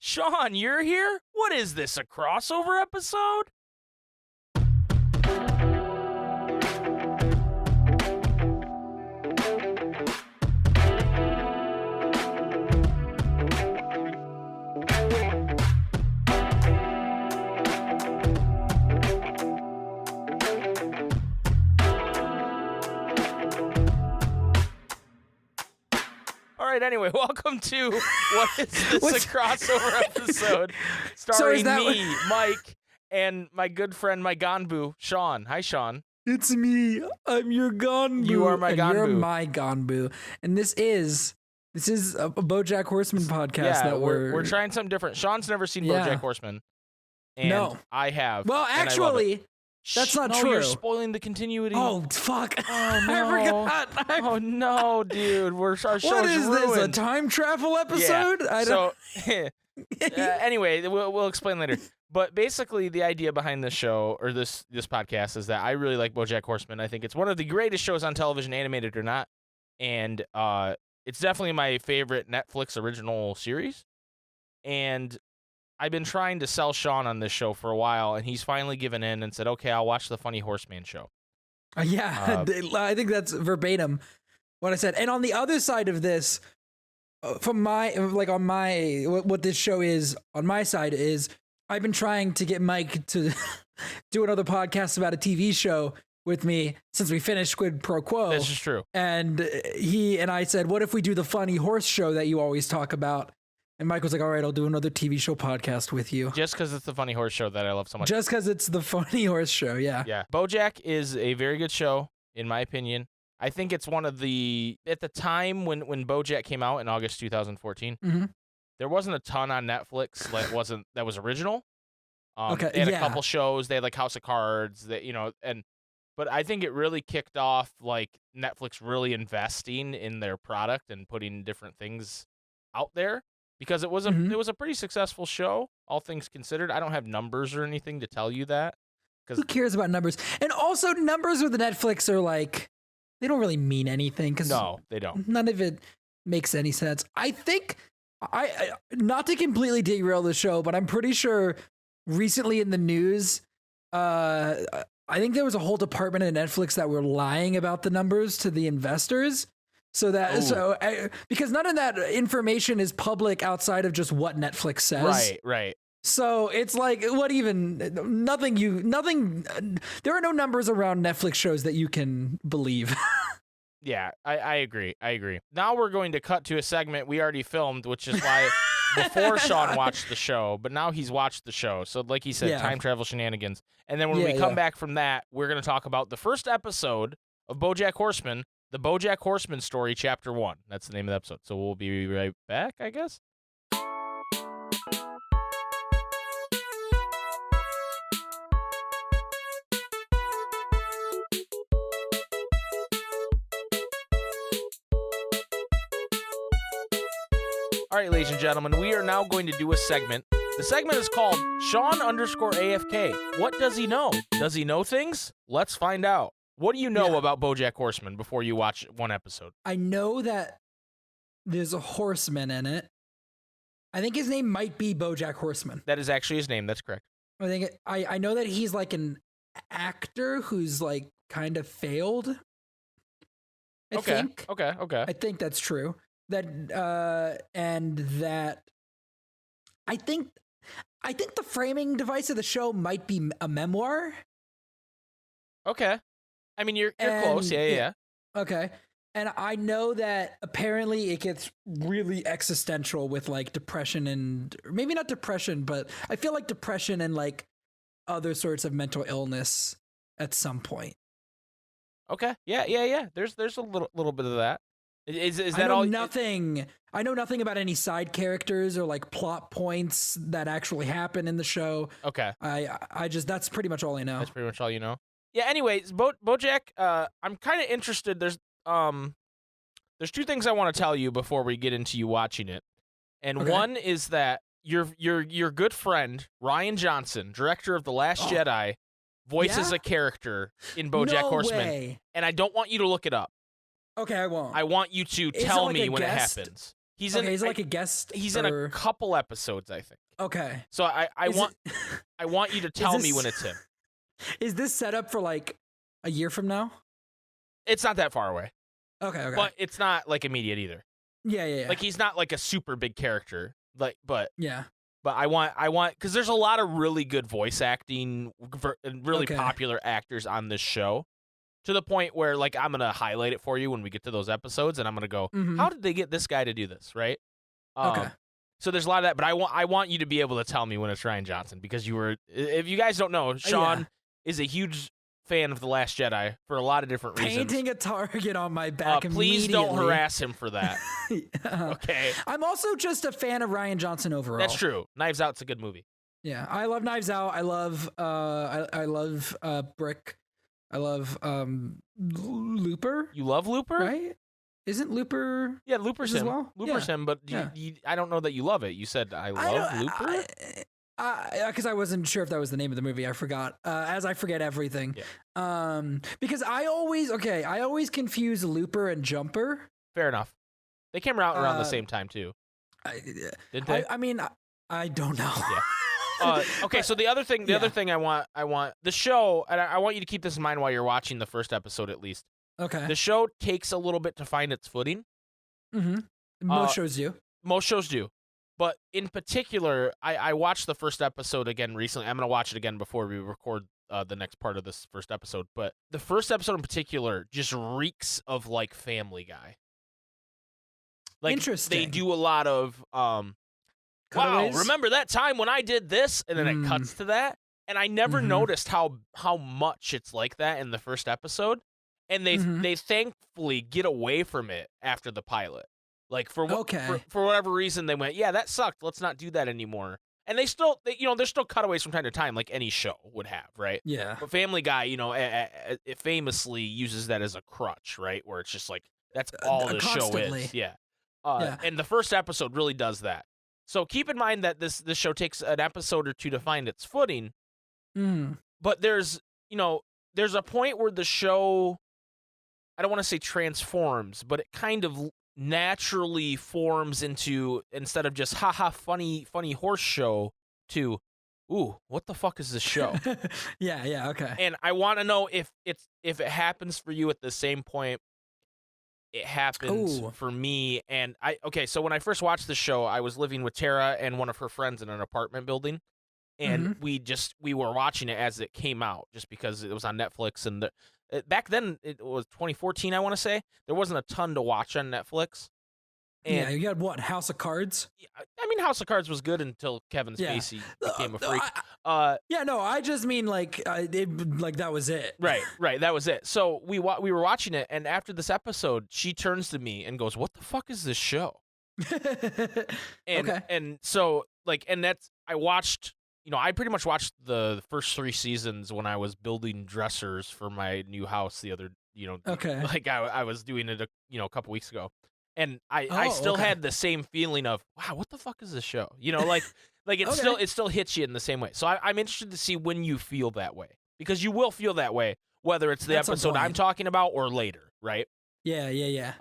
Shawn, you're here? What is this, a crossover episode? Anyway, welcome to What Is This, a crossover episode starring me, Mike, and my good friend, my Ganbu, Shawn. Hi, Shawn. It's me. I'm your Ganbu. You are my Ganbu. You're my Ganbu. And this is a Bojack Horseman podcast. Yeah, that we're trying something different. Shawn's never seen Bojack Horseman. And no. I have. Well, actually, that's not true. You're spoiling the continuity. Oh, fuck. Oh, no. I forgot. Oh, no, dude. Our show's What is ruined. this, a time travel episode? Yeah. Anyway, we'll explain later. But basically, the idea behind this show, or this podcast, is that I really like Bojack Horseman. I think it's one of the greatest shows on television, animated or not. And it's definitely my favorite Netflix original series. And I've been trying to sell Shawn on this show for a while, and he's finally given in and said, okay, I'll watch the Funny Horseman show. Yeah, I think that's verbatim what I said. And on the other side of this, from what this show is on my side is, I've been trying to get Mike to do another podcast about a TV show with me since we finished Squid Pro Quo. This is true. And he and I said, what if we do the Funny Horse show that you always talk about? And Mike was like, all right, I'll do another TV show podcast with you. Just because it's the Funny Horse show that I love so much. Just because it's the Funny Horse show, yeah. Yeah. Bojack is a very good show, in my opinion. I think it's one of the, at the time when Bojack came out in August 2014, there wasn't a ton on Netflix that was original. They had a couple shows. They had like House of Cards, but I think it really kicked off like Netflix really investing in their product and putting different things out there. Because it was a pretty successful show, all things considered. I don't have numbers or anything to tell you that. Who cares about numbers? And also, numbers with Netflix are like, they don't really mean anything. No, they don't. None of it makes any sense. I think, not to completely derail the show, but I'm pretty sure recently in the news, I think there was a whole department at Netflix that were lying about the numbers to the investors. Because none of that information is public outside of just what Netflix says. Right. So it's like, nothing, there are no numbers around Netflix shows that you can believe. Yeah, I agree. Now we're going to cut to a segment we already filmed, which is why before Shawn watched the show, but now he's watched the show. So like he said, time travel shenanigans. And then when we come back from that, we're going to talk about the first episode of Bojack Horseman, the Bojack Horseman story, chapter 1. That's the name of the episode. So we'll be right back, I guess. All right, ladies and gentlemen, we are now going to do a segment. The segment is called Shawn_AFK. What does he know? Does he know things? Let's find out. What do you know about Bojack Horseman before you watch one episode? I know that there's a horseman in it. I think his name might be Bojack Horseman. That is actually his name. That's correct. I know that he's like an actor who's like kind of failed. I think. Okay. I think that's true. And that I think the framing device of the show might be a memoir. Okay. I mean, you're close. Yeah. Okay. And I know that apparently it gets really existential with like depression and maybe not depression, but I feel like depression and like other sorts of mental illness at some point. Okay. Yeah. There's a little bit of that. Is that I know all? Nothing. I know nothing about any side characters or like plot points that actually happen in the show. Okay. I just, that's pretty much all I know. That's pretty much all you know. Yeah. Anyways, Bojack. I'm kind of interested. There's two things I want to tell you before we get into you watching it, and one is that your good friend Rian Johnson, director of The Last Jedi, voices a character in Bojack Horseman, and I don't want you to look it up. Okay, I won't. I want you to tell me when it happens. He's he's like a guest. He's in a couple episodes, I think. Okay. So I want you to tell me when it's him. Is this set up for like a year from now? It's not that far away. Okay. But it's not like immediate either. Yeah. Like he's not like a super big character. Like, but yeah. But I want because there's a lot of really good voice acting and really popular actors on this show, to the point where like I'm gonna highlight it for you when we get to those episodes, and I'm gonna go, how did they get this guy to do this, right? Okay. So there's a lot of that, but I want you to be able to tell me when it's Rian Johnson, because if you guys don't know, Shawn is a huge fan of The Last Jedi for a lot of different reasons. Painting a target on my back please don't harass him for that. Okay. I'm also just a fan of Rian Johnson overall. That's true. Knives Out's a good movie. Yeah, I love Knives Out. I love I love Brick. I love Looper. You love Looper? Right? Isn't Looper? Yeah, Looper's him. Well? Looper's him, but I don't know that you love it. You said I love Looper? Because I wasn't sure if that was the name of the movie. I forgot. As I forget everything. Yeah. Because I always confuse Looper and Jumper. Fair enough. They came out around the same time too. Didn't they? I mean, I don't know. Yeah. Okay, so the other thing I want the show, and I want you to keep this in mind while you're watching the first episode at least. Okay. The show takes a little bit to find its footing. Mm-hmm. Most shows do. Most shows do. But in particular, I watched the first episode again recently. I'm going to watch it again before we record the next part of this first episode. But the first episode in particular just reeks of like Family Guy. Like, interesting. They do a lot of, wow, remember that time when I did this? And then it cuts to that. And I never noticed how much it's like that in the first episode. And they thankfully get away from it after the pilot. Like for whatever reason they went, yeah, that sucked. Let's not do that anymore. And there's still cutaways from time to time, like any show would have, right? Yeah. But Family Guy, it famously uses that as a crutch, right? Where it's just like that's all the show is. Yeah. And the first episode really does that. So keep in mind that this show takes an episode or two to find its footing. But there's a point where the show, I don't want to say transforms, but it kind of naturally forms into, instead of just haha funny horse show, to ooh, what the fuck is this show? yeah, okay. And I want to know if it happens for you at the same point it happens for me. And so when I first watched the show, I was living with Tara and one of her friends in an apartment building. And we were watching it as it came out, just because it was on Netflix. And back then, it was 2014, I want to say. There wasn't a ton to watch on Netflix. And you had what, House of Cards? I mean, House of Cards was good until Kevin Spacey became a freak. I just mean like that was it. Right, that was it. So we were watching it, and after this episode, she turns to me and goes, "What the fuck is this show?" And so that's, I watched. I pretty much watched the first 3 seasons when I was building dressers for my new house the other, like I was doing it a couple weeks ago. And I still had the same feeling of, wow, what the fuck is this show? Like it still hits you in the same way. So I'm interested to see when you feel that way, because you will feel that way, whether it's the episode I'm talking about or later, right? Yeah.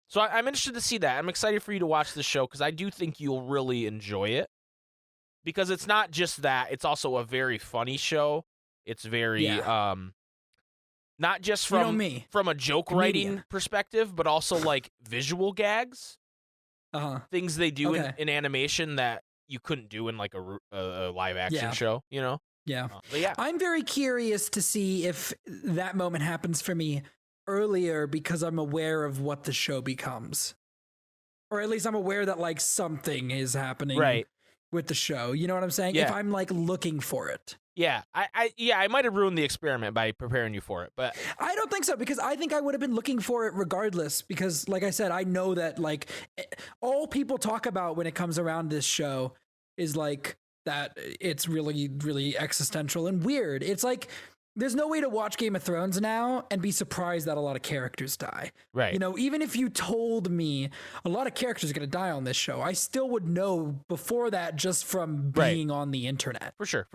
So I'm interested to see that. I'm excited for you to watch the show, because I do think you'll really enjoy it. Because it's not just that, it's also a very funny show. It's very, not just from a joke writing perspective, but also like visual gags. Things they do in animation that you couldn't do in like a live action show, Yeah. But yeah. I'm very curious to see if that moment happens for me earlier, because I'm aware of what the show becomes. Or at least I'm aware that like something is happening. Right. With the show, you know what I'm saying? Yeah. If I'm like looking for it. Yeah, I might have ruined the experiment by preparing you for it, but I don't think so, because I think I would have been looking for it regardless, because like I said, I know that like all people talk about when it comes around this show is like that it's really, really existential and weird. It's like there's no way to watch Game of Thrones now and be surprised that a lot of characters die. Right. Even if you told me a lot of characters are going to die on this show, I still would know before that, just from being on the internet. For sure.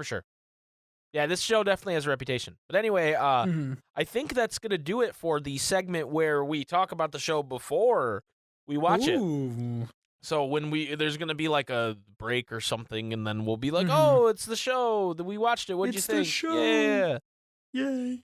Yeah, this show definitely has a reputation. But anyway, I think that's going to do it for the segment where we talk about the show before we watch it. So when there's gonna be like a break or something, and then we'll be like, oh, it's the show that we watched it. What'd you think? The show. Yeah. Yay.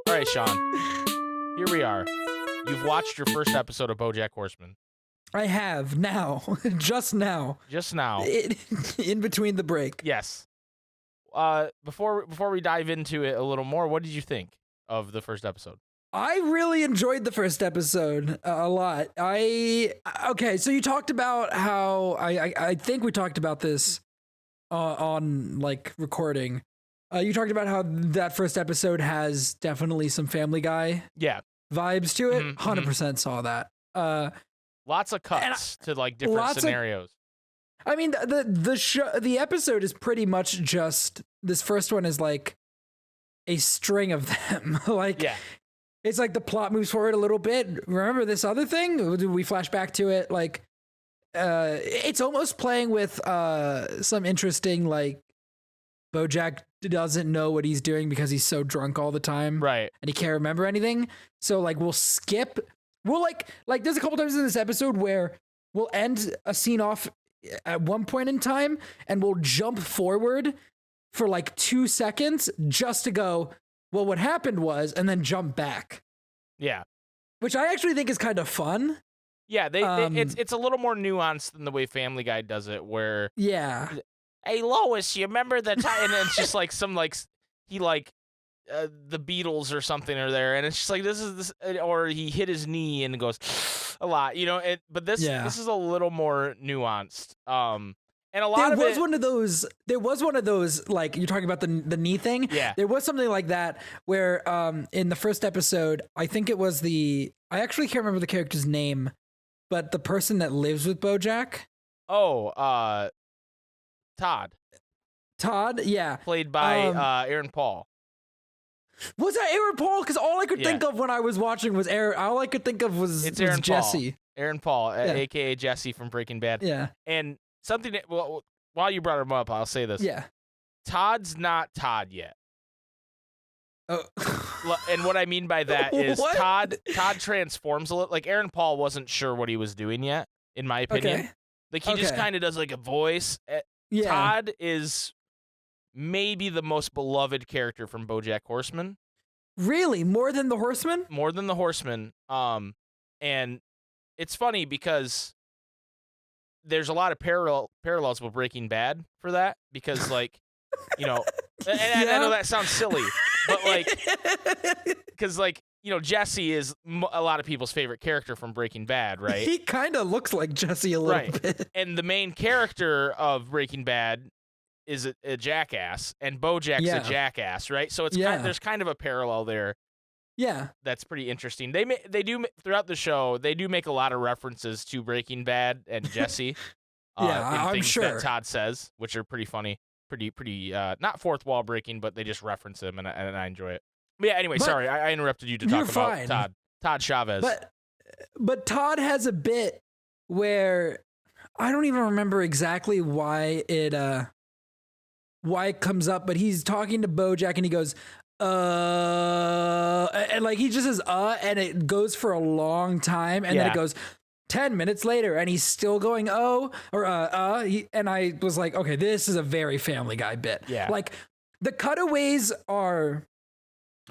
All right, Shawn. Here we are. You've watched your first episode of Bojack Horseman. I have now. Just now. Just now. In between the break. Yes. Before we dive into it a little more, what did you think of the first episode? I really enjoyed the first episode a lot. Okay, so you talked about how I think we talked about this on like recording. You talked about how that first episode has definitely some Family Guy vibes to it. 100% saw that. Lots of cuts to like different scenarios. I mean, the episode is pretty much just, this first one is like a string of them. It's like the plot moves forward a little bit. Remember this other thing? We flash back to it. Like, it's almost playing with some interesting, like, Bojack doesn't know what he's doing because he's so drunk all the time. Right. And he can't remember anything. So, like, we'll like there's a couple times in this episode where we'll end a scene off at one point in time and we'll jump forward for like 2 seconds just to go, well, what happened was, and then jump back. Yeah. Which I actually think is kind of fun. Yeah, it's a little more nuanced than the way Family Guy does it, where hey Lois, you remember the time? And it's just like some like he like the Beatles or something are there, and it's just like this, or he hit his knee and goes a lot, you know. But this is a little more nuanced. And a lot there was one of those like you're talking about the knee thing. Yeah, there was something like that where in the first episode, I think it was I actually can't remember the character's name, but the person that lives with Bojack. Oh, Todd, yeah, played by Aaron Paul. Was that Aaron Paul? Because all I could think of when I was watching was Aaron. All I could think of was Jesse. Paul. Aaron Paul, aka Jesse from Breaking Bad. Yeah, and something that, well, while you brought him up, I'll say this. Yeah, Todd's not Todd yet. Oh. And what I mean by that is Todd transforms a little. Like Aaron Paul wasn't sure what he was doing yet, in my opinion. Okay. Like he just kind of does like a voice. Yeah. Todd is maybe the most beloved character from Bojack Horseman. Really? More than the Horseman? More than the Horseman. And it's funny because there's a lot of parallels with Breaking Bad for that, because like, you know, and I know that sounds silly, but like, because like, you know, Jesse is a lot of people's favorite character from Breaking Bad, right? He kind of looks like Jesse a little bit. And the main character of Breaking Bad is a jackass, and Bojack's a jackass, right? So it's there's kind of a parallel there. Yeah, that's pretty interesting. They do throughout the show. They do make a lot of references to Breaking Bad and Jesse. I'm sure that Todd says, which are pretty funny, pretty not fourth wall breaking, but they just reference him, and I enjoy it. But yeah. Anyway, sorry, I interrupted you to talk about Todd Chavez. But Todd has a bit where I don't even remember exactly why it comes up, but he's talking to Bojack and he goes, and like he just says and it goes for a long time, and then it goes 10 minutes later and he's still going and I was like, okay, this is a very Family Guy bit. Yeah, like the cutaways are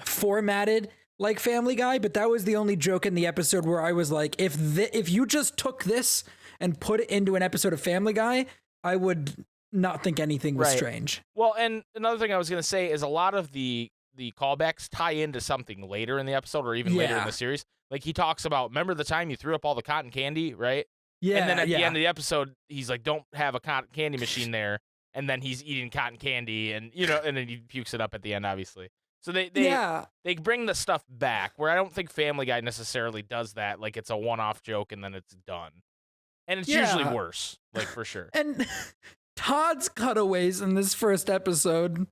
formatted like Family Guy, but that was the only joke in the episode where I was like, if you just took this and put it into an episode of Family Guy, I would not think anything was strange. Well, and another thing I was going to say is a lot of the callbacks tie into something later in the episode or even later in the series. Like he talks about, remember the time you threw up all the cotton candy, right? Yeah. And then at the end of the episode, he's like, don't have a cotton candy machine there. And then he's eating cotton candy and, you know, and then he pukes it up at the end, obviously. So they bring the stuff back, where I don't think Family Guy necessarily does that. Like it's a one-off joke and then it's done. And it's usually worse, like for sure. And Todd's cutaways in this first episode,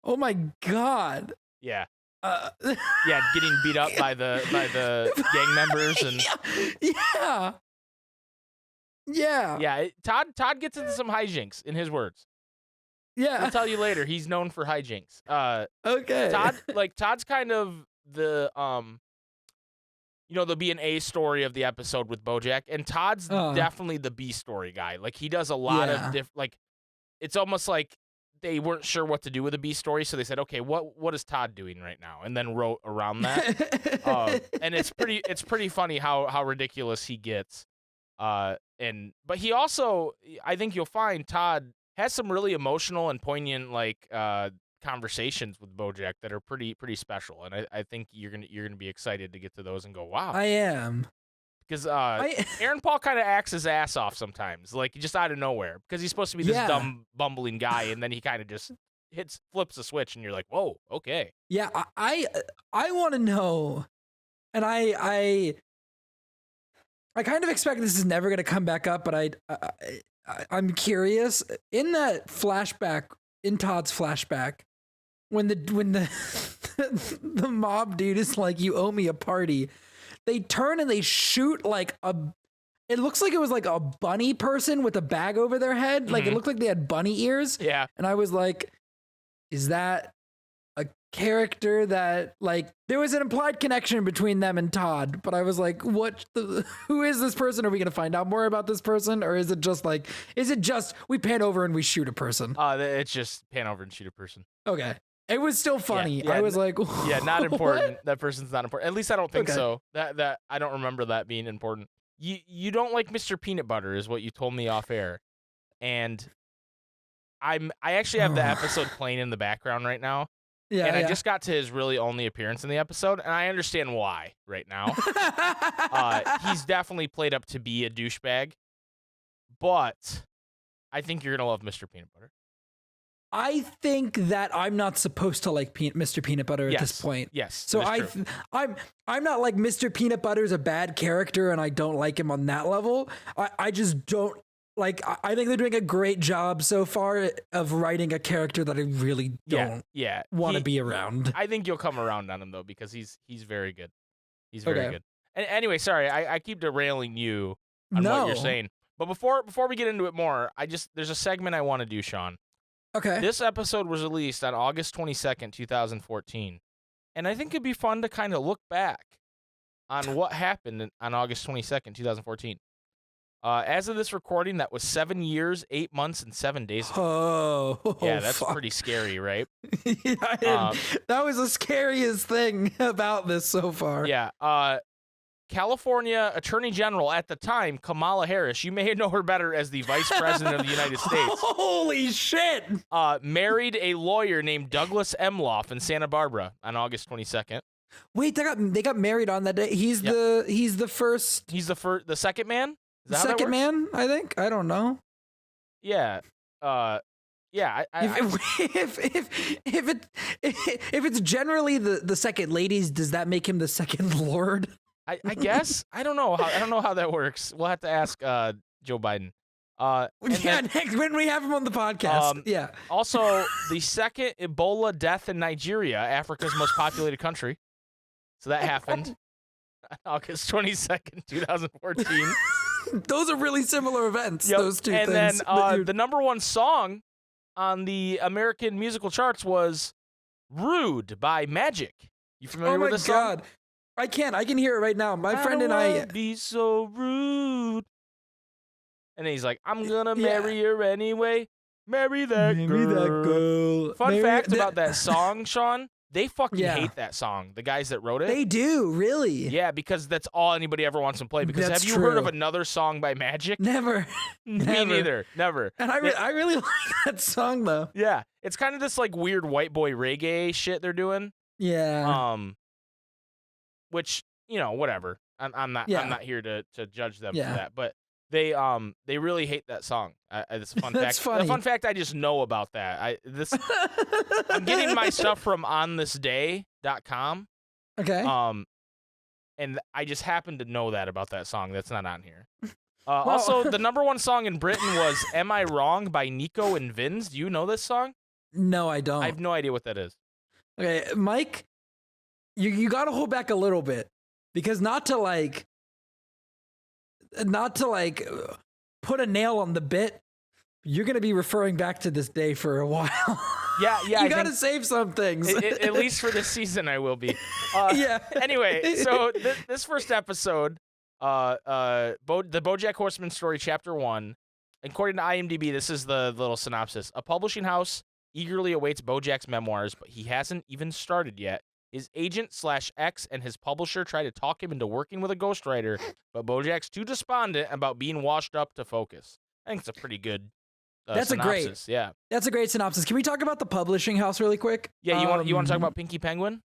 oh my God. Yeah. Yeah, getting beat up by the gang members and yeah. Todd gets into some hijinks, in his words. Yeah, I'll tell you later. He's known for hijinks. Okay. Todd's kind of the there'll be an A story of the episode with Bojack, and Todd's definitely the B story guy. Like, he does a lot of it's almost like they weren't sure what to do with a B story, so they said, okay, what is Todd doing right now? And then wrote around that. And it's pretty funny how ridiculous he gets. But he also, I think you'll find Todd has some really emotional and poignant conversations with Bojack that are pretty special, and I think you're gonna be excited to get to those and go, wow. I am. Because Aaron Paul kind of acts his ass off sometimes, like just out of nowhere, because he's supposed to be this dumb, bumbling guy, and then he kind of just flips a switch, and you're like, whoa, okay. Yeah, I want to know, and I kind of expect this is never going to come back up, but I'm curious. In that flashback, in Todd's flashback, when the the mob dude is like, you owe me a party, they turn and they shoot it looks like it was like a bunny person with a bag over their head. Mm-hmm. Like, it looked like they had bunny ears. Yeah. And I was like, is that a character that, like, there was an implied connection between them and Todd, but I was like, who is this person? Are we going to find out more about this person? Or is it just we pan over and we shoot a person? It's just pan over and shoot a person. Okay. It was still funny. Yeah, I was like, yeah, not important. What? That person's not important. At least I don't think so. That I don't remember that being important. You don't like Mr. Peanut Butter is what you told me off air. And I actually have the episode playing in the background right now. Yeah. And I just got to his really only appearance in the episode, and I understand why right now. He's definitely played up to be a douchebag, but I think you're gonna love Mr. Peanut Butter. I think that I'm not supposed to like Mr. Peanut Butter at this point. Yes. So I'm not like Mr. Peanut Butter's a bad character and I don't like him on that level. I just don't like. I think they're doing a great job so far of writing a character that I really don't want to be around. I think you'll come around on him though, because he's very good. He's very good. And anyway, sorry, I keep derailing you on what you're saying. But before we get into it more, there's a segment I want to do, Shawn. Okay. This episode was released on August 22nd, 2014, and I think it'd be fun to kind of look back on what happened on August 22nd, 2014. As of this recording, that was 7 years, 8 months, and 7 days ago. Yeah, that's pretty scary, right? That was the scariest thing about this so far. Yeah. California Attorney General at the time, Kamala Harris, you may know her better as the Vice President of the United States. Holy shit! Married a lawyer named Douglas Emloff in Santa Barbara on August 22nd. Wait, they got married on that day. He's the first. He's the second man. Is that second man, I think. I don't know. Yeah. Yeah. If it's generally the second ladies, does that make him the second lord? I guess. I don't know how that works. We'll have to ask Joe Biden. Next when we have him on the podcast. Yeah. Also, the second Ebola death in Nigeria, Africa's most populated country. So that happened August 22nd, 2014. Those are really similar events, those two things. And then the number one song on the American musical charts was Rude by Magic. You familiar with this song? Oh my God. I can hear it right now. My friend and I be so rude. And then he's like, I'm gonna marry her anyway. Marry that girl. Fun fact about that song, Shawn. They fucking hate that song. The guys that wrote it. They do, really? Yeah, because that's all anybody ever wants to play. Because have you heard of another song by Magic? Never. Me neither. Never. And I really like that song though. Yeah. It's kind of this like weird white boy reggae shit they're doing. Yeah. Which, whatever. I'm not here to judge them for that. But they really hate that song. It's a fun fact. Funny. A fun fact I just know about that. I'm getting my stuff from onthisday.com. Okay. And I just happen to know that about that song. That's not on here. Also, the number one song in Britain was "Am I Wrong" by Nico and Vinz. Do you know this song? No, I don't. I have no idea what that is. Okay, Mike. you got to hold back a little bit, because not to put a nail on the bit, you're going to be referring back to this day for a while. Yeah. You got to save some things. At least for this season, I will be. Yeah. Anyway, so this first episode, the Bojack Horseman story, Chapter 1, according to IMDb, this is the little synopsis. A publishing house eagerly awaits Bojack's memoirs, but he hasn't even started yet. His agent/ex and his publisher try to talk him into working with a ghostwriter, but Bojack's too despondent about being washed up to focus. I think it's a pretty good synopsis. That's a great synopsis. Can we talk about the publishing house really quick? Yeah, you want to talk about Pinky Penguin?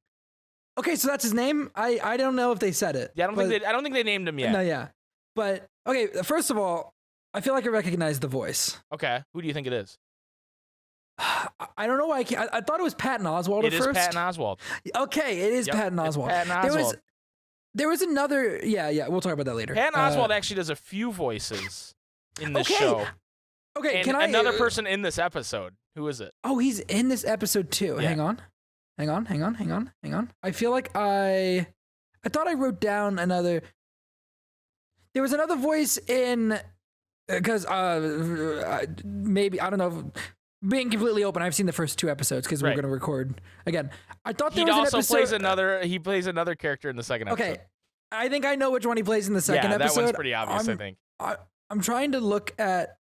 Okay, so that's his name. I don't know if they said it. Yeah, I don't think they named him yet. No, yeah. But okay, first of all, I feel like I recognize the voice. Okay, who do you think it is? I don't know why I thought it was Patton Oswalt at first. It is Patton Oswalt. Okay, it is Patton Oswalt. Patton Oswalt. There was another. Yeah. We'll talk about that later. Patton Oswalt actually does a few voices in this show. Okay, and another person in this episode. Who is it? Oh, he's in this episode too. Yeah. Hang on. I feel like I thought I wrote down another. There was another voice in, because maybe, I don't know. Being completely open, I've seen the first 2 episodes because we're going to record again. I thought there was an episode. He plays another character in the second episode. Okay, I think I know which one he plays in the second episode. That one's pretty obvious. I think. I'm trying to look at.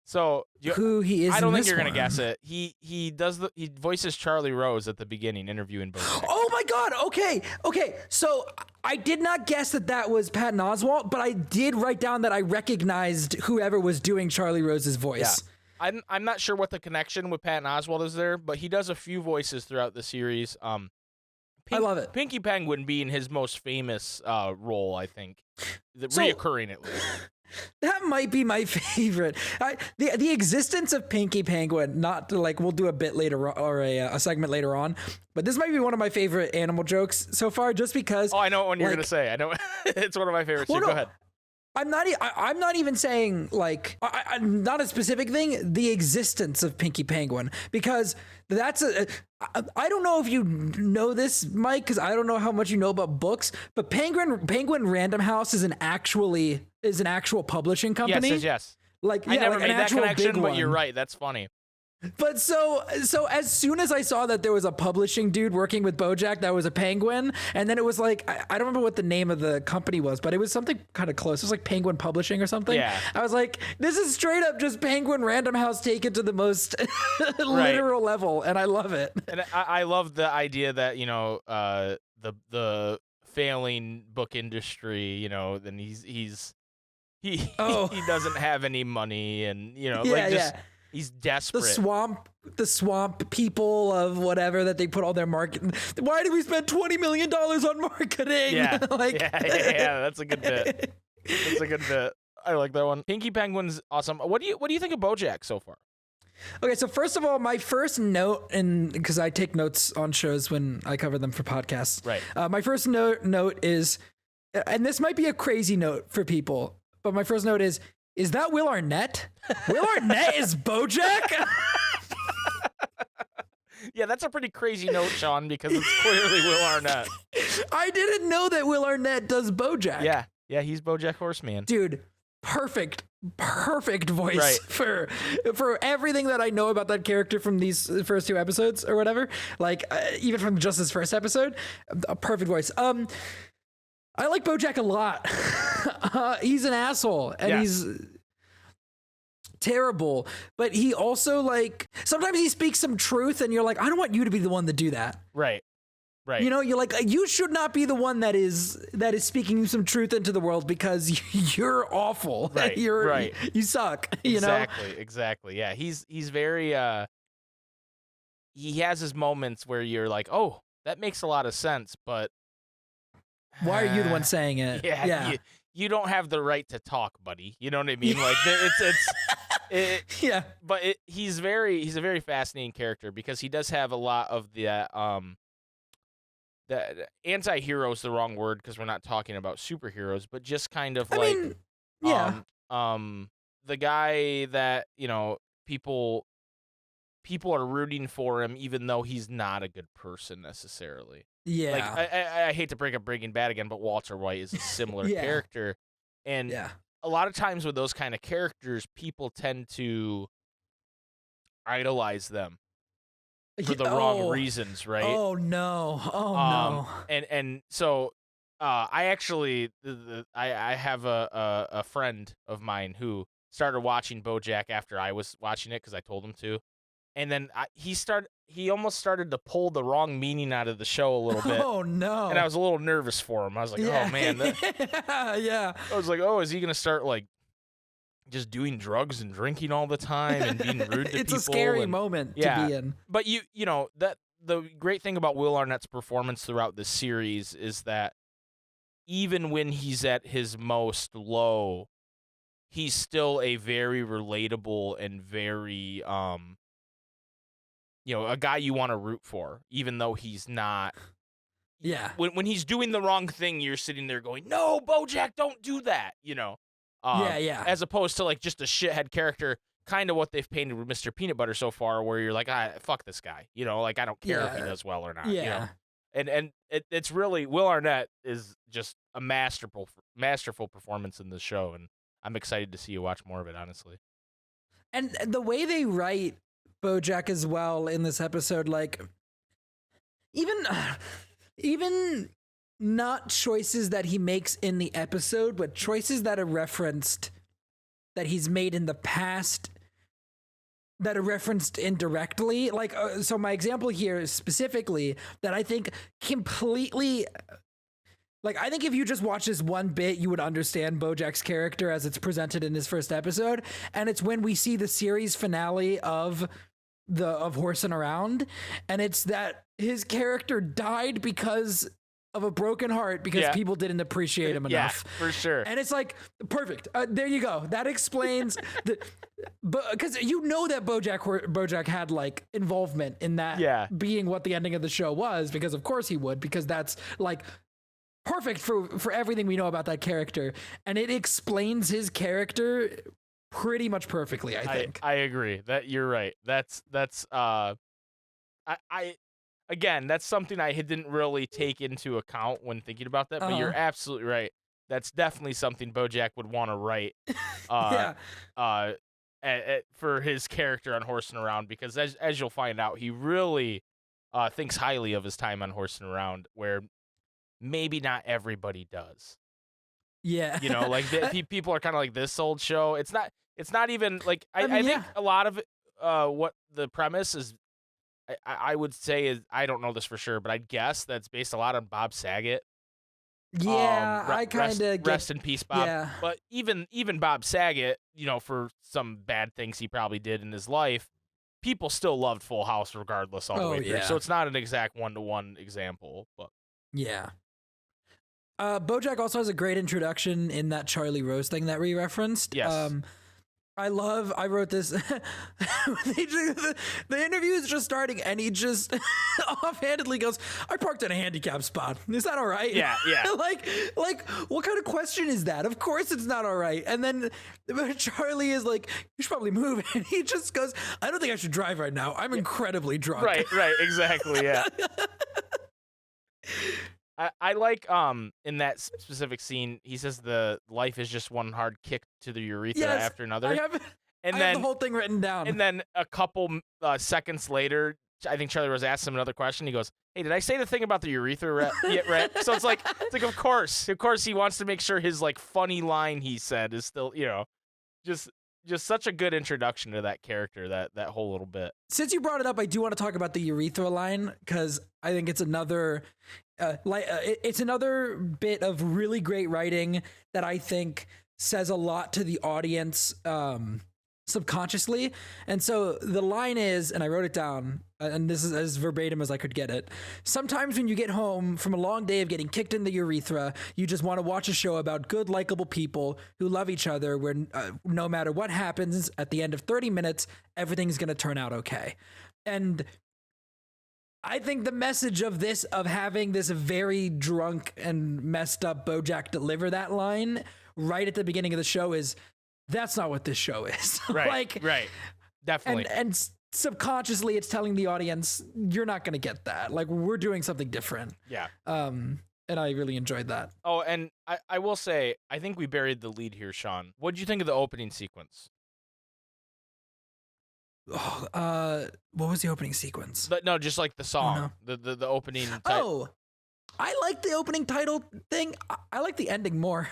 So who he is? I don't think you're gonna guess it. He voices Charlie Rose at the beginning, interviewing Bojack. Oh my God! Okay. So I did not guess that was Patton Oswalt, but I did write down that I recognized whoever was doing Charlie Rose's voice. Yeah. I'm not sure what the connection with Patton Oswalt is there, but he does a few voices throughout the series. I love it. Pinky Penguin being his most famous role, I think, reoccurring at least. That might be my favorite. The existence of Pinky Penguin, not to, we'll do a bit later or a segment later on, but this might be one of my favorite animal jokes so far, just because. Oh, I know what one you're gonna say. I know it's one of my favorites. Well, Go ahead. I'm not even saying not a specific thing. The existence of Pinky Penguin, because that's I don't know if you know this, Mike, because I don't know how much you know about books, but Penguin Random House is an actual publishing company. Yes. I never made that connection, but you're right. That's funny. But so as soon as I saw that there was a publishing dude working with Bojack that was a penguin, and then it was I don't remember what the name of the company was, but it was something kind of close. It was Penguin Publishing or something. Yeah. I was like, this is straight up just Penguin Random House taken to the most literal level, and I love it. And I love the idea that, the failing book industry, then he doesn't have any money, and he's desperate. The swamp people of whatever that they put all their marketing. Why did we spend $20 million on marketing? Yeah, that's a good bit. I like that one. Pinky Penguin's awesome. What do you think of Bojack so far? Okay, so first of all, my first note, and because I take notes on shows when I cover them for podcasts, right? My first note is, and this might be a crazy note for people, but my first note is that Will Arnett? Will Arnett is Bojack? Yeah, that's a pretty crazy note, Sean, because it's clearly Will Arnett. I didn't know that Will Arnett does Bojack. Yeah, he's Bojack Horseman. Dude, perfect voice for everything that I know about that character from these first 2 episodes or whatever. Even from just his first episode, a perfect voice. I like Bojack a lot. He's an asshole, and he's terrible, but he also sometimes he speaks some truth, and you're like, I don't want you to be the one to do that. Right. You're like, you should not be the one that is speaking some truth into the world, because you're awful. Right. You suck. Exactly. Yeah. He's very. He has his moments where you're like, oh, that makes a lot of sense, but. Why are you the one saying it? Yeah. You don't have the right to talk, buddy. You know what I mean? Yeah. But he's a very fascinating character, because he does have a lot of the anti-hero is the wrong word, because we're not talking about superheroes, but just kind of the guy that, people people are rooting for him even though he's not a good person necessarily. Yeah. Like, I hate to bring up Breaking Bad again, but Walter White is a similar character. And a lot of times with those kind of characters, people tend to idolize them for the wrong reasons, right? Oh, no. No. And so I actually, I have a friend of mine who started watching BoJack after I was watching it because I told him to. And then he almost started to pull the wrong meaning out of the show a little bit. Oh, no. And I was a little nervous for him. I was like, oh, man. Yeah. I was like, oh, is he going to start, like, just doing drugs and drinking all the time and being rude to people? It's a scary moment to be in. But, you know, that the great thing about Will Arnett's performance throughout this series is that even when he's at his most low, he's still a very relatable and very, a guy you want to root for, even though he's not. Yeah. When he's doing the wrong thing, you're sitting there going, no, BoJack, don't do that, As opposed to, like, just a shithead character, kind of what they've painted with Mr. Peanut Butter so far, where you're like, fuck this guy. Like, I don't care if he does well or not. Yeah. And it's really, Will Arnett is just a masterful performance in this show, and I'm excited to see you watch more of it, honestly. And the way they write BoJack as well in this episode, like, even not choices that he makes in the episode, but choices that are referenced, that he's made in the past, that are referenced indirectly. Like, so my example here is specifically that I think completely, like, I think if you just watch this one bit, you would understand BoJack's character as it's presented in his first episode. And it's when we see the series finale of Horsing Around, and it's that his character died because of a broken heart because people didn't appreciate him enough. Yeah, for sure. And it's like, perfect. There you go. That explains because that BoJack had, like, involvement in that being what the ending of the show was, because of course he would, because that's, like, perfect for everything we know about that character. And it explains his character pretty much perfectly, I think. I agree that you're right. That's again, that's something I didn't really take into account when thinking about that, but you're absolutely right. That's definitely something BoJack would want to write for his character on Horsing Around, because as you'll find out, he really thinks highly of his time on Horsing Around, where maybe not everybody does. Yeah. Like people are kind of like, this old show. It's not even like, I think a lot of it, what the premise is, I would say is, I don't know this for sure, but I'd guess that's based a lot on Bob Saget. Yeah, I kind of rest in peace, Bob. Yeah. But even Bob Saget, for some bad things he probably did in his life, people still loved Full House regardless all the way through. So it's not an exact one-to-one example, but yeah. BoJack also has a great introduction in that Charlie Rose thing that we referenced. Yes. I wrote this. The interview is just starting, and he just offhandedly goes, "I parked in a handicap spot. Is that all right?" Yeah. like, what kind of question is that? Of course it's not all right. And then Charlie is like, "You should probably move." And he just goes, "I don't think I should drive right now. I'm incredibly drunk." Right, exactly, yeah. I like in that specific scene, he says the life is just one hard kick to the urethra after another. I have the whole thing written down. And then a couple seconds later, I think Charlie Rose asked him another question. He goes, "Hey, did I say the thing about the urethra yet?" Right? So it's like of course he wants to make sure his, like, funny line he said is still, just such a good introduction to that character, that whole little bit. Since you brought it up, I do want to talk about the urethra line, because I think it's another it's another bit of really great writing that I think says a lot to the audience subconsciously. And so the line is, and I wrote it down, and this is as verbatim as I could get it: "Sometimes when you get home from a long day of getting kicked in the urethra, you just want to watch a show about good, likable people who love each other, where no matter what happens, at the end of 30 minutes, everything's going to turn out okay." And I think the message of having this very drunk and messed up BoJack deliver that line right at the beginning of the show is, that's not what this show is. Right, right. Definitely. And subconsciously it's telling the audience, you're not going to get that. Like, we're doing something different. Yeah. And I really enjoyed that. Oh, and I will say, I think we buried the lead here, Shawn. What did you think of the opening sequence? Oh, what was the opening sequence? No, just like the song, the opening. I like the opening title thing. I like the ending more.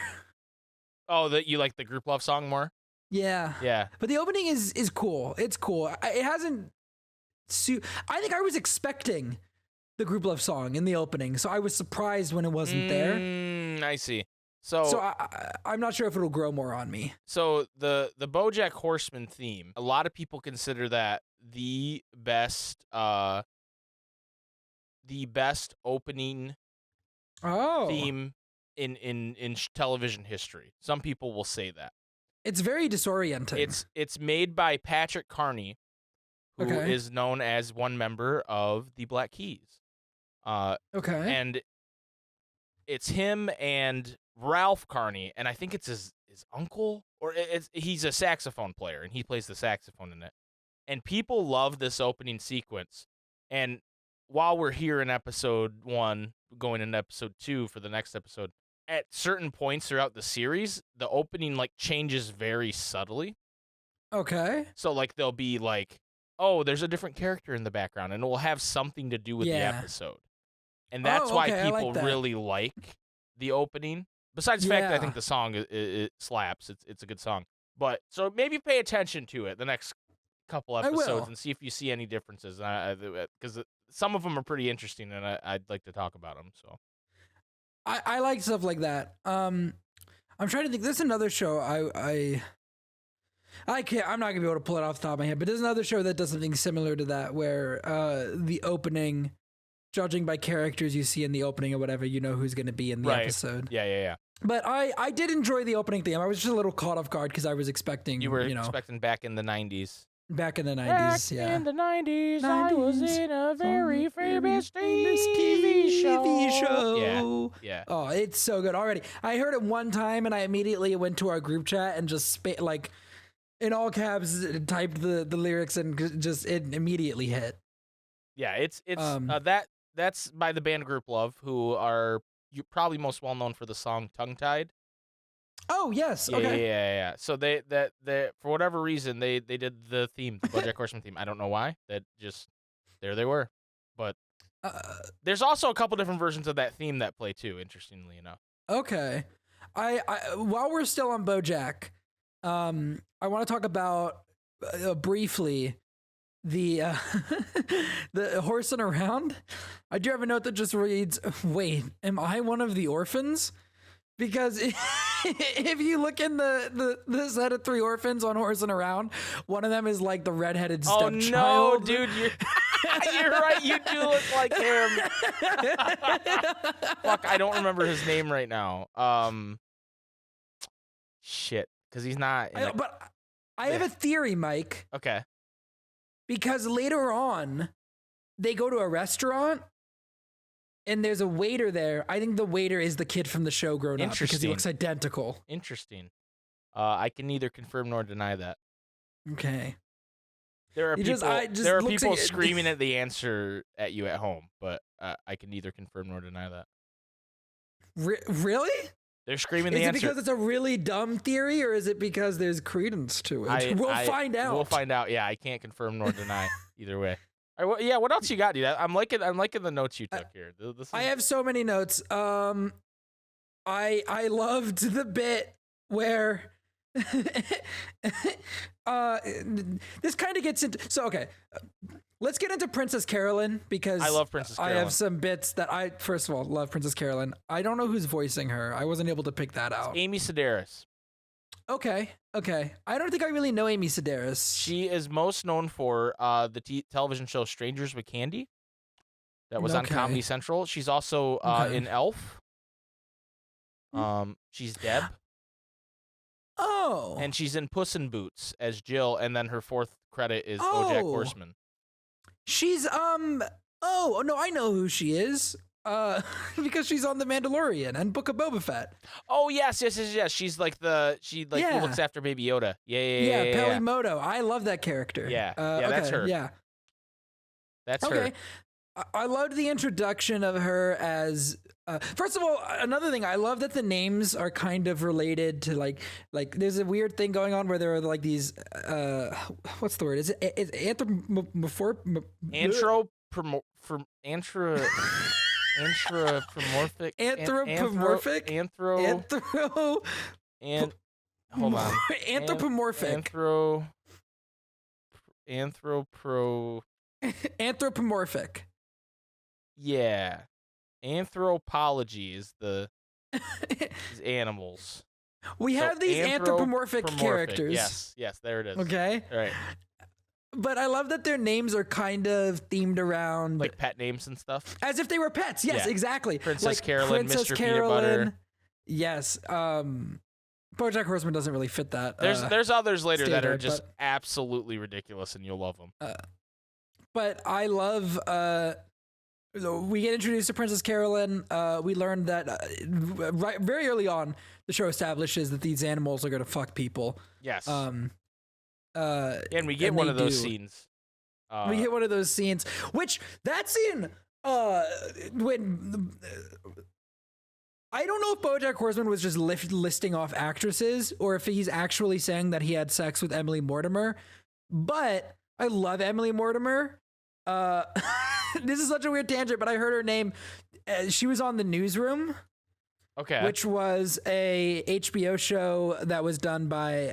Oh, that you like the group love song more? Yeah. But the opening is cool. It's cool. It hasn't. I think I was expecting the group love song in the opening, so I was surprised when it wasn't there. I see. So I'm not sure if it'll grow more on me. So the Bojack Horseman theme, a lot of people consider that the best opening theme in television history. Some people will say that. It's very disorienting. It's made by Patrick Carney, who is known as one member of the Black Keys. And it's him and Ralph Carney, and I think it's his uncle, or he's a saxophone player, and he plays the saxophone in it. And people love this opening sequence. And while we're here in episode 1, going into episode 2 for the next episode, at certain points throughout the series, the opening like changes very subtly. Okay. So like there'll be like, oh, there's a different character in the background, and it will have something to do with the episode. And that's why people really like the opening. Besides the fact that I think the song it slaps, it's a good song. But so maybe pay attention to it the next couple episodes and see if you see any differences. Because some of them are pretty interesting, and I'd like to talk about them. So I like stuff like that. I'm trying to think. There's another show I can't. I'm not gonna be able to pull it off the top of my head. But there's another show that does something similar to that, where the opening, judging by characters you see in the opening or whatever, you know who's gonna be in the episode. Yeah. But I did enjoy the opening theme. I was just a little caught off guard because I was expecting. You were expecting back in the 90s. Back in the 90s, yeah. In the 90s, I was in a very famous TV show. Yeah. Oh, it's so good already. I heard it one time and I immediately went to our group chat and just like in all caps typed the lyrics and just it immediately hit. Yeah, it's that's by the band Group Love, who are probably most well known for the song Tongue Tied. Oh yes, okay. Yeah. So they for whatever reason they did the theme, the Bojack Horseman theme. I don't know why. That just there they were. But there's also a couple different versions of that theme that play too. Interestingly enough. Okay, I while we're still on Bojack, I want to talk about briefly the the horsing around. I do have a note that just reads, "Wait, am I one of the orphans?" Because if you look in the set of 3 orphans on Horsing Around, one of them is like the redheaded stepchild. Oh no, dude, you're right. You do look like him. Fuck, I don't remember his name right now. Shit, because he's not. But I have a theory, Mike. Okay. Because later on, they go to a restaurant. And there's a waiter there. I think the waiter is the kid from the show grown up because he looks identical. Interesting. I can neither confirm nor deny that. Okay. There are people screaming at the answer at you at home, but I can neither confirm nor deny that. Really? They're screaming the answer. Is it because it's a really dumb theory, or is it because there's credence to it? We'll find out. We'll find out. Yeah, I can't confirm nor deny either way. All right, yeah, what else you got, dude? I'm liking the notes you took here. I have so many notes. I loved the bit where this kind of gets into. So okay, let's get into Princess Carolyn because I love Princess Carolyn. I have some bits that I first of all love Princess Carolyn. I don't know who's voicing her. I wasn't able to pick that out. It's Amy Sedaris. Okay. I don't think I really know Amy Sedaris. She is most known for the television show Strangers with Candy that was on Comedy Central. She's also in Elf. She's Deb. Oh. And she's in Puss in Boots as Jill, and then her 4th credit is Bojack Horseman. She's oh no, I know who she is. Because she's on The Mandalorian and Book of Boba Fett. Oh yes. She's like she looks after Baby Yoda. Yeah. Peli Motto. I love that character. Yeah, okay, that's her. Yeah, that's okay. her. I loved the introduction of her as. First of all, another thing, I love that the names are kind of related to like there's a weird thing going on where there are like these what's the word? Is it anthropomorphic? Hold on. Anthropomorphic. Yeah. Anthropology is the is animals. We have these anthropomorphic characters. Yes, there it is. Okay. All right. But I love that their names are kind of themed around like pet names and stuff. As if they were pets. Yes, exactly. Princess Carolyn, Mr. Peanut Butter. Yes. Bojack Horseman doesn't really fit that. There's others later that are just absolutely ridiculous, and you'll love them. But I love. We get introduced to Princess Carolyn. We learn that very early on, the show establishes that these animals are going to fuck people. Yes. And we get one of those scenes. We get one of those scenes, which that scene, when I don't know if Bojack Horseman was just listing off actresses or if he's actually saying that he had sex with Emily Mortimer, but I love Emily Mortimer. This is such a weird tangent, but I heard her name. She was on The Newsroom. Okay. Which was a HBO show that was done by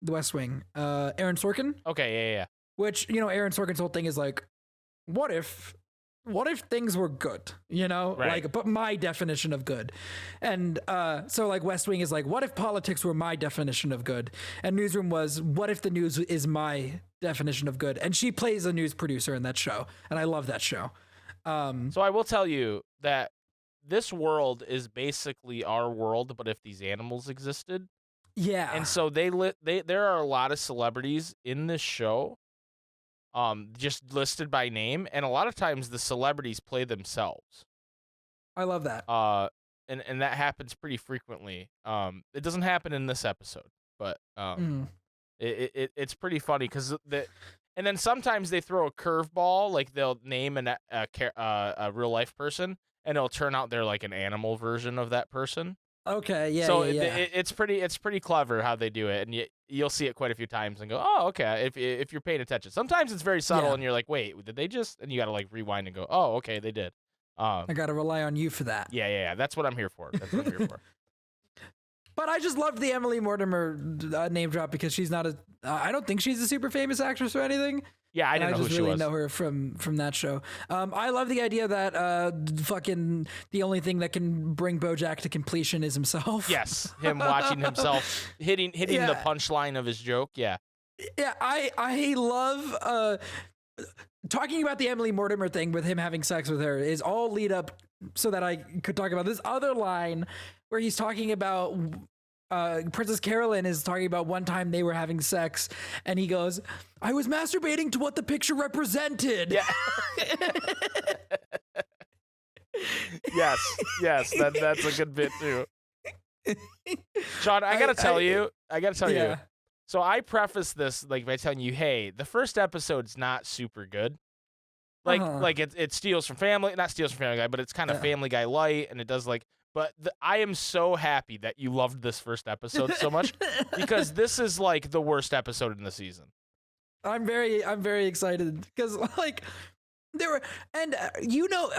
The West Wing. Aaron Sorkin. Okay, yeah. Which, Aaron Sorkin's whole thing is like, what if things were good? Right. Like, but my definition of good. And so like West Wing is like, what if politics were my definition of good? And Newsroom was, what if the news is my definition of good? And she plays a news producer in that show. And I love that show. So I will tell you that this world is basically our world, but if these animals existed. Yeah. And so there are a lot of celebrities in this show, just listed by name, and a lot of times the celebrities play themselves. I love that. And that happens pretty frequently. It doesn't happen in this episode, but it's pretty funny because and then sometimes they throw a curveball, like they'll name a real life person, and it'll turn out they're like an animal version of that person. Okay, yeah. So yeah. It's pretty clever how they do it, and you'll see it quite a few times and go, oh, okay. If you're paying attention, sometimes it's very subtle, and you're like, wait, did they just? And you got to like rewind and go, oh, okay, they did. I got to rely on you for that. Yeah. That's what I'm here for. But I just loved the Emily Mortimer name drop because she's not I don't think she's a super famous actress or anything. Yeah, I didn't know who she was. I just really know her from that show. I love the idea that fucking the only thing that can bring Bojack to completion is himself. Yes, him watching himself hitting the punchline of his joke. Yeah. Yeah, I love talking about the Emily Mortimer thing with him having sex with her is all lead up so that I could talk about this other line where he's talking about Princess Carolyn is talking about one time they were having sex and he goes, I was masturbating to what the picture represented. Yeah. yes, that's a good bit too. Sean, I gotta tell you. So I preface this like by telling you, hey, the first episode's not super good. Like it steals from Family, not steals from Family Guy, but it's kind of Family Guy light, and it does like. But I am so happy that you loved this first episode so much because this is like the worst episode in the season. I'm very excited because like there were, and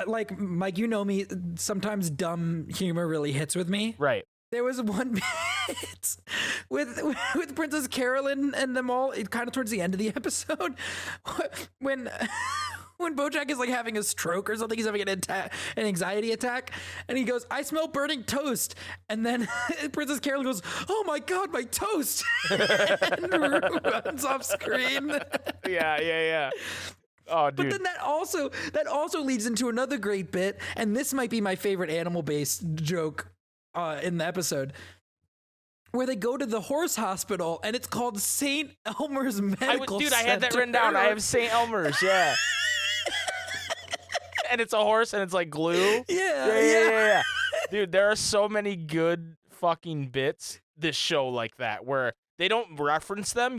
like Mike, me, sometimes dumb humor really hits with me. Right. There was one bit with Princess Carolyn and them all, it kind of towards the end of the episode when Bojack is like having a stroke or something, he's having an anxiety attack, and he goes, I smell burning toast. And then Princess Carolyn goes, oh my God, my toast. And runs off screen. Yeah. Oh, dude. But then that also leads into another great bit, and this might be my favorite animal-based joke in the episode, where they go to the horse hospital and it's called St. Elmer's Medical Center. I had that written down. I have St. Elmer's, yeah. And it's a horse and it's like glue. Yeah. Dude, there are so many good fucking bits this show like that where they don't reference them.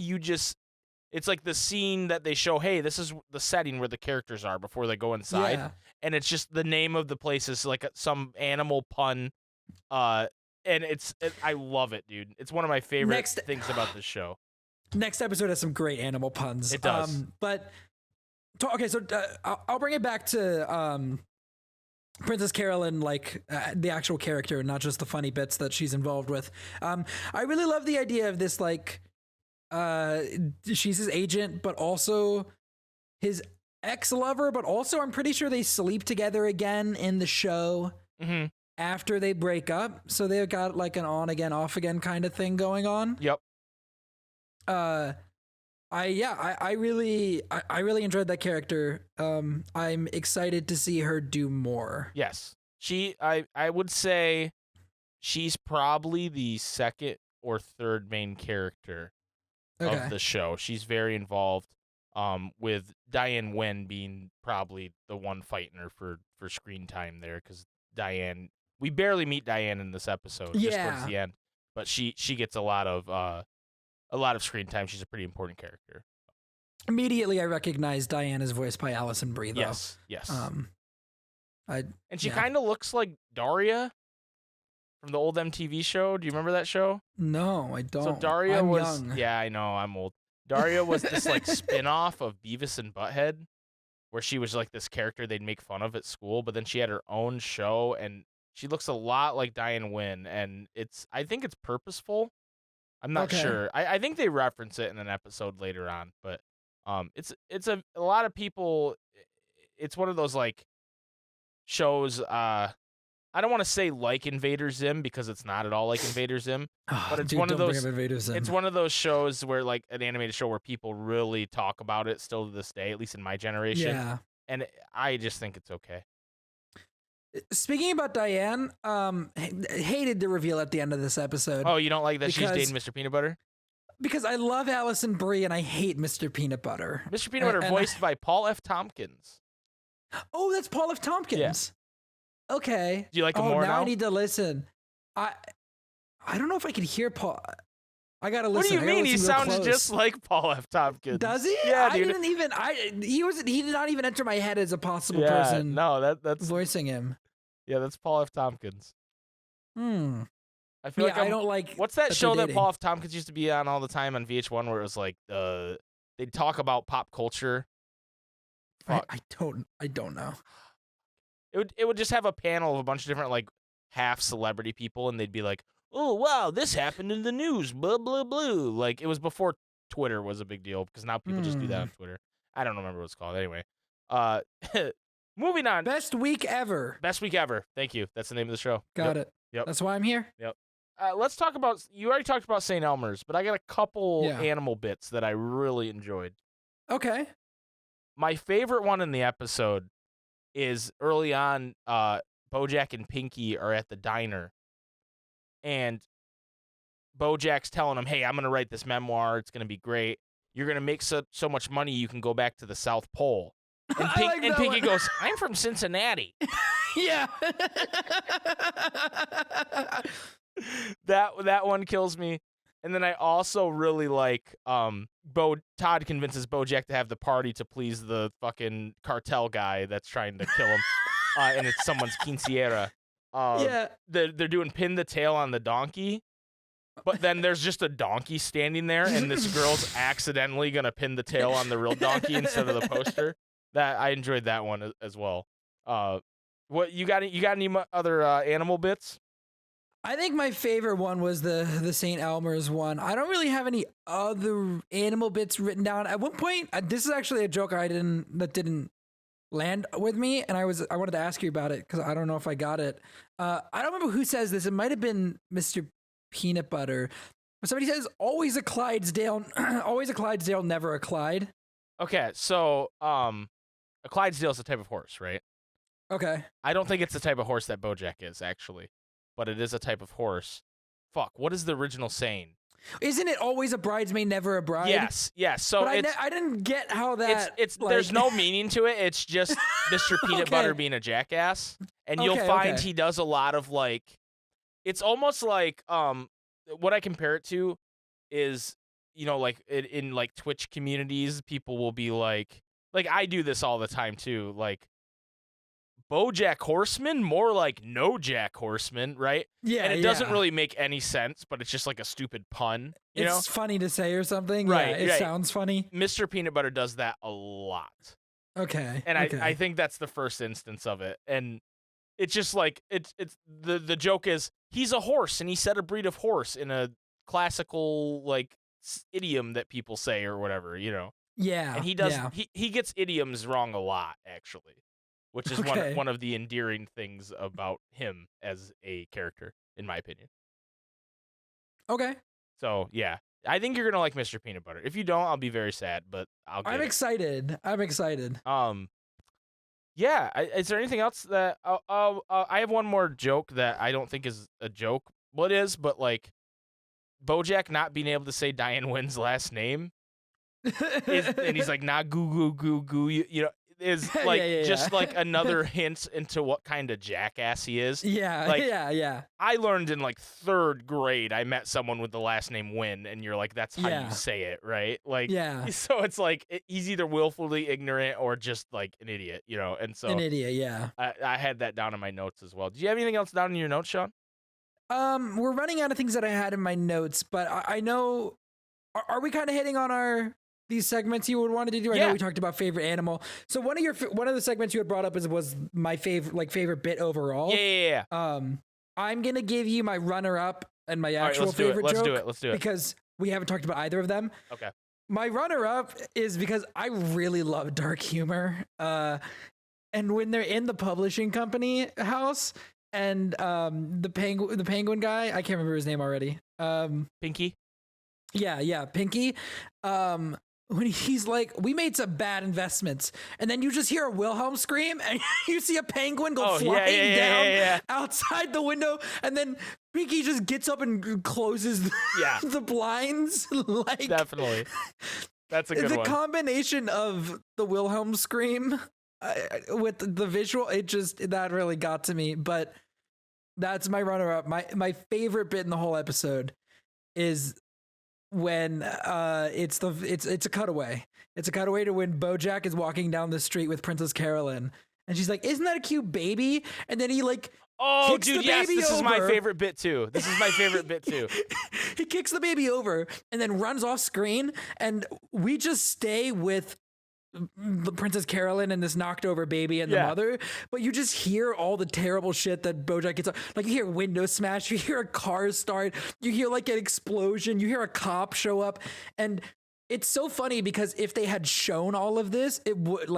It's like the scene that they show, hey, this is the setting where the characters are before they go inside. Yeah. And it's just the name of the place is like some animal pun. And I love it, dude. It's one of my favorite things about this show. Next episode has some great animal puns. It does. I'll bring it back to Princess Carolyn, like the actual character, and not just the funny bits that she's involved with. I really love the idea of this, like, she's his agent, but also his ex-lover, but also I'm pretty sure they sleep together again in the show after they break up. So they've got like an on again, off again kind of thing going on. Yep. I really enjoyed that character. I'm excited to see her do more. Yes. I would say she's probably the second or third main character of the show. She's very involved, with Diane Wynn being probably the one fighting her for screen time there, because Diane, we barely meet Diane in this episode, just towards the end, but she gets a lot of screen time. She's a pretty important character. Immediately, I recognize Diane as voiced by Alison Brie, though. Yes. And she kind of looks like Daria from the old MTV show. Do you remember that show? No, I don't. So Daria was young. Yeah, I know, I'm old. Daria was this like spin-off of Beavis and Butthead, where she was like this character they'd make fun of at school, but then she had her own show, and she looks a lot like Diane Wynn, and I think it's purposeful. I'm not sure. I think they reference it in an episode later on, but it's a lot of people. It's one of those like shows. I don't want to say like Invader Zim, because it's not at all like Invader Zim, but it's one of those. It's one of those shows where, like, an animated show where people really talk about it still to this day, at least in my generation. Yeah. And I just think it's okay. Speaking about Diane, hated the reveal at the end of this episode. Oh, you don't like that she's dating Mr. Peanut Butter? Because I love Alison Brie and I hate Mr. Peanut Butter. Mr. Peanut Butter voiced by Paul F. Tompkins. Oh, that's Paul F. Tompkins. Yeah. Okay. Do you like him more now? I need to listen. I don't know if I can hear Paul. I gotta listen. What do you mean? He sounds just like Paul F. Tompkins. Does he? Yeah, dude. He did not even enter my head as a possible person. No, that's voicing him. Yeah, that's Paul F. Tompkins. I feel I don't like. What's that show that Paul F. Tompkins used to be on all the time on VH1, where it was like they'd talk about pop culture? I don't know. It would just have a panel of a bunch of different, like, half celebrity people, and they'd be like, "Oh wow, this happened in the news, blah blah blah." Like, it was before Twitter was a big deal, because now people just do that on Twitter. I don't remember what it's called. Anyway, moving on. Best week ever. Best week ever. Thank you. That's the name of the show. Got it. Yep. That's why I'm here. Yep. Let's talk about. You already talked about St. Elmer's, but I got a couple animal bits that I really enjoyed. Okay. My favorite one in the episode is early on. Bojack and Pinky are at the diner, and Bojack's telling him, "Hey, I'm going to write this memoir. It's going to be great. You're going to make so much money you can go back to the South Pole." And, Pinky goes, "I'm from Cincinnati." Yeah. That one kills me. And then I also really like Todd convinces Bojack to have the party to please the fucking cartel guy that's trying to kill him. And it's someone's quinceañera. They're doing pin the tail on the donkey, but then there's just a donkey standing there, and this girl's accidentally gonna pin the tail on the real donkey instead of the poster. That I enjoyed that one as well. What you got? You got any other animal bits? I think my favorite one was the St. Elmer's one. I don't really have any other animal bits written down. At one point, this is actually a joke that didn't land with me, and I wanted to ask you about it because I don't know if I got it. I don't remember who says this. It might have been Mr. Peanut Butter. But somebody says, "Always a Clydesdale, always a Clydesdale, never a Clyde." Okay, so a Clydesdale is a type of horse, right? Okay. I don't think it's the type of horse that Bojack is, actually, but it is a type of horse. Fuck, what is the original saying? Isn't it always a bridesmaid, never a bride? Yes. So but I didn't get how that. It's like, there's no meaning to it. It's just Mr. Peanut Butter being a jackass, and you'll find he does a lot of like. It's almost like what I compare it to is, you know, like in like Twitch communities, people will be like I do this all the time too, like Bojack Horseman, more like no Jack Horseman, right? Yeah, and it doesn't really make any sense, but it's just like a stupid pun. It's funny to say or something, right? Yeah, it sounds funny. Mr. Peanut Butter does that a lot. Okay, and I think that's the first instance of it, and it's just like it's the joke is he's a horse and he said a breed of horse in a classical like idiom that people say or whatever, you know. Yeah, and he does he gets idioms wrong a lot actually. Which is one of the endearing things about him as a character, in my opinion. Okay. So, yeah. I think you're going to like Mr. Peanut Butter. If you don't, I'll be very sad, but I'm excited. I'm excited. Yeah. Is there anything else that... I have one more joke that I don't think is a joke. Well, it is, but, like, Bojack not being able to say Diane Wynn's last name. And he's like, nah, goo, you know... is like just like another hint into what kind of jackass he is. Yeah, like, yeah. I learned in like 3rd grade, I met someone with the last name Wynn, and you're like, that's how you say it, right? Like, so it's like he's either willfully ignorant or just like an idiot, you know? And so an idiot, yeah. I had that down in my notes as well. Do you have anything else down in your notes, Shawn? We're running out of things that I had in my notes, but I know. Are we kind of hitting on these segments you would want to do? I know we talked about favorite animal. So one of the segments you had brought up was my favorite bit overall. Yeah. I'm gonna give you my runner up and my actual favorite joke. Let's do it. Because we haven't talked about either of them. Okay. My runner up is because I really love dark humor. And when they're in the publishing company house and the penguin guy, I can't remember his name already. Pinky. Yeah, Pinky. When he's like, we made some bad investments, and then you just hear a Wilhelm scream, and you see a penguin go flying down outside the window, and then Pinky just gets up and closes the blinds. Like, definitely, that's a good one. The combination of the Wilhelm scream with the visual, that really got to me. But that's my runner-up. My favorite bit in the whole episode is when it's a cutaway. It's a cutaway to when Bojack is walking down the street with Princess Carolyn, and she's like, "Isn't that a cute baby?" And then he like, kicks the baby this over. is my favorite bit too. He kicks the baby over and then runs off screen, and we just stay with the Princess Carolyn and this knocked over baby and the mother, but you just hear all the terrible shit that Bojack gets. Like, you hear windows smash, you hear a car start, you hear like an explosion, you hear a cop show up, and it's so funny because if they had shown all of this, it would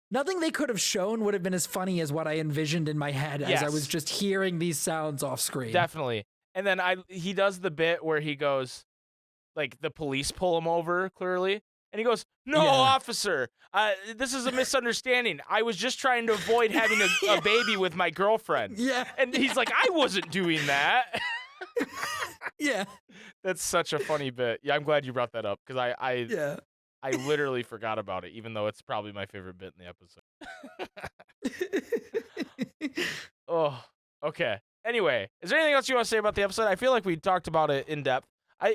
nothing they could have shown would have been as funny as what I envisioned in my head as I was just hearing these sounds off screen. Definitely. And then he does the bit where he goes, like, the police pull him over clearly. And he goes, "No, officer, this is a misunderstanding. I was just trying to avoid having a baby with my girlfriend." Yeah. And he's like, "I wasn't doing that." Yeah. That's such a funny bit. Yeah, I'm glad you brought that up because I literally forgot about it, even though it's probably my favorite bit in the episode. Oh, okay. Anyway, is there anything else you want to say about the episode? I feel like we talked about it in depth.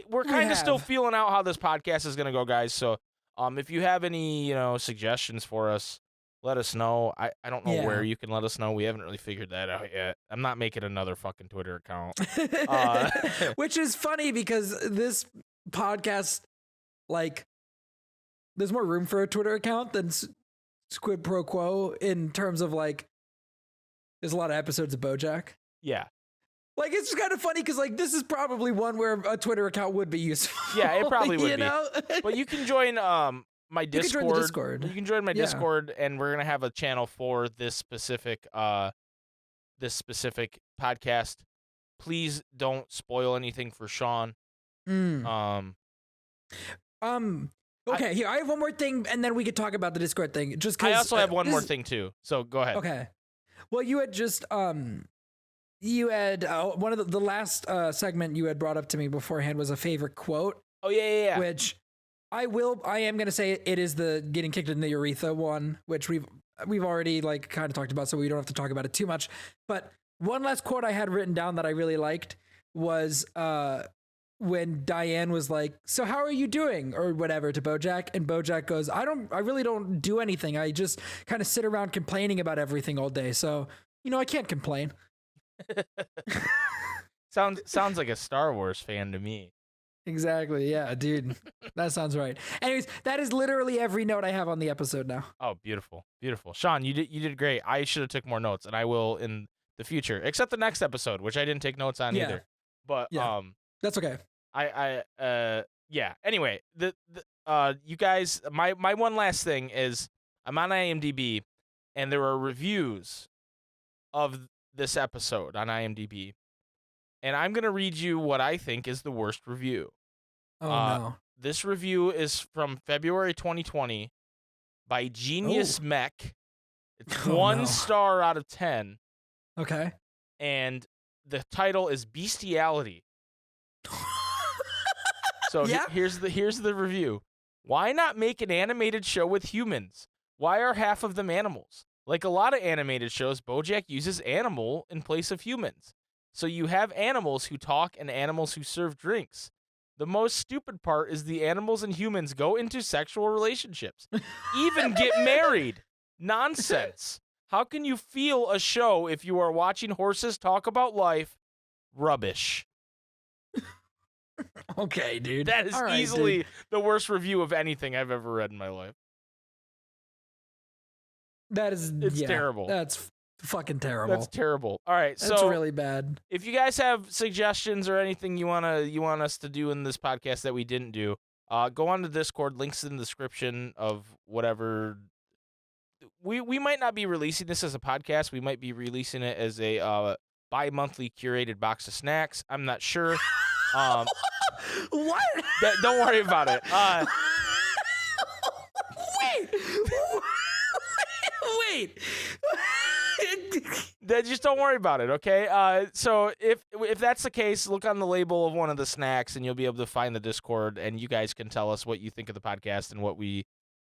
We're kind of still feeling out how this podcast is going to go, guys. So, if you have any, suggestions for us, let us know. I don't know where you can let us know. We haven't really figured that out yet. I'm not making another fucking Twitter account. Which is funny because this podcast, like, there's more room for a Twitter account than Squid Pro Quo in terms of, like, there's a lot of episodes of Bojack. Yeah. Like, it's just kind of funny because, like, this is probably one where a Twitter account would be useful. Yeah, it probably would be. But you can join my Discord. You can join my Discord, and we're gonna have a channel for this specific podcast. Please don't spoil anything for Shawn. Okay, here I have one more thing, and then we could talk about the Discord thing. Just because I also have one more thing too. So go ahead. Okay. Well, you had just you had one of the last segment you had brought up to me beforehand was a favorite quote. Oh yeah. Which I am going to say it is the getting kicked in the urethra one, which we've already like kind of talked about, so we don't have to talk about it too much. But one last quote I had written down that I really liked was when Diane was like, "So how are you doing?" or whatever to Bojack, and Bojack goes, "I really don't do anything. I just kind of sit around complaining about everything all day. So, I can't complain." Sounds like a Star Wars fan to me. Exactly. Yeah, dude. That sounds right. Anyways, that is literally every note I have on the episode now. Oh, beautiful. Beautiful. Sean, you did great. I should have took more notes, and I will in the future, except the next episode, which I didn't take notes on either. But that's okay. Yeah. Anyway, you guys, my one last thing is I'm on IMDb, and there are reviews of this episode on IMDb. And I'm going to read you what I think is the worst review. Oh, no. This review is from February 2020 by Genius Mech. It's 1 star out of 10. Okay. And the title is Bestiality. So here's the review. Why not make an animated show with humans? Why are half of them animals? Like a lot of animated shows, Bojack uses animal in place of humans. So you have animals who talk and animals who serve drinks. The most stupid part is the animals and humans go into sexual relationships, even get married. Nonsense. How can you feel a show if you are watching horses talk about life? Rubbish. Okay, dude. That is easily the worst review of anything I've ever read in my life. It's terrible. That's fucking terrible. That's terrible. All right, that's really bad. If you guys have suggestions or anything you want us to do in this podcast that we didn't do, go on to Discord. Links in the description of whatever. We might not be releasing this as a podcast. We might be releasing it as a bi-monthly curated box of snacks. I'm not sure. What? Don't worry about it. Wait. Just don't worry about it, okay? So if that's the case, look on the label of one of the snacks, and you'll be able to find the Discord, and you guys can tell us what you think of the podcast and what we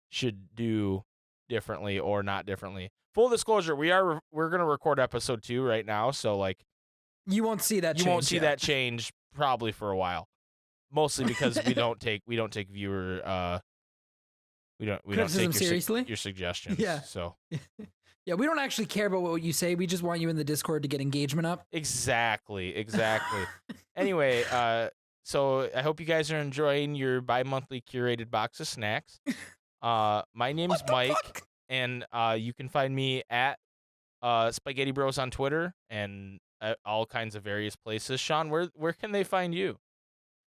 should do differently or not differently. Full disclosure, we're gonna record episode 2 right now, so like you won't see that. You won't see that change probably for a while, mostly because we don't take viewer we don't take seriously your suggestions. Yeah. So. Yeah, we don't actually care about what you say. We just want you in the Discord to get engagement up. Exactly. Anyway, so I hope you guys are enjoying your bi-monthly curated box of snacks. My name's Mike, and you can find me at SpikeGhetti Bros on Twitter and all kinds of various places. Sean, where can they find you?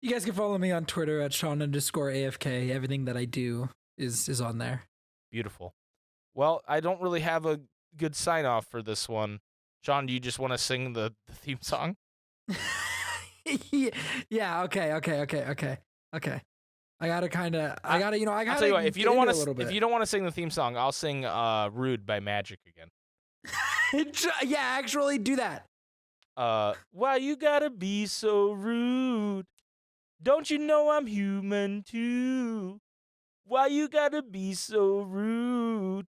You guys can follow me on Twitter at Sean_AFK. Everything that I do is on there. Beautiful. Well, I don't really have a good sign-off for this one. Sean, do you just want to sing the theme song? Yeah, okay. I gotta I'll tell you what, if you don't want to sing the theme song, I'll sing Rude by Magic again. Yeah, actually do that. Why you gotta be so rude? Don't you know I'm human too? Why you gotta be so rude?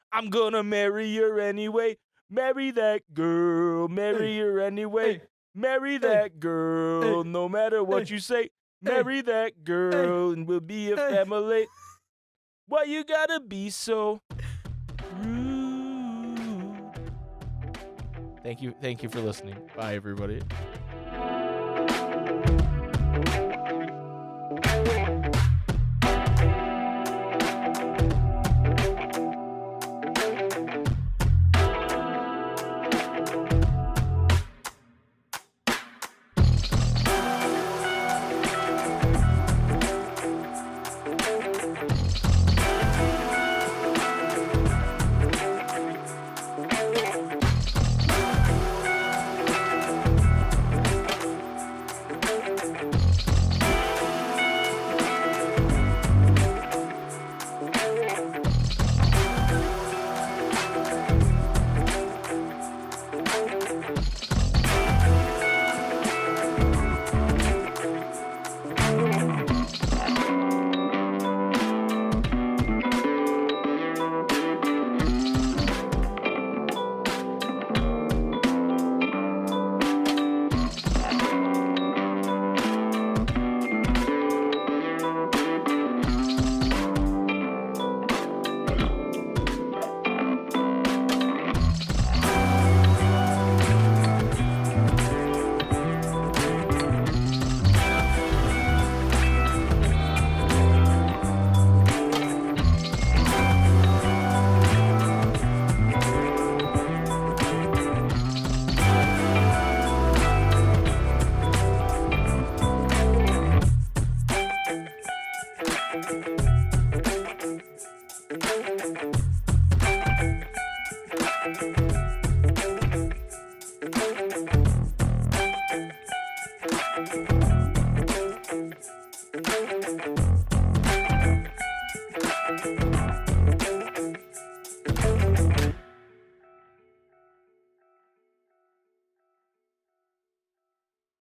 I'm gonna marry her anyway. Marry that girl. Marry her anyway. Marry that girl. No matter what you say. Marry that girl and we'll be a family. Why you gotta be so rude? Thank you for listening. Bye, everybody. Bye.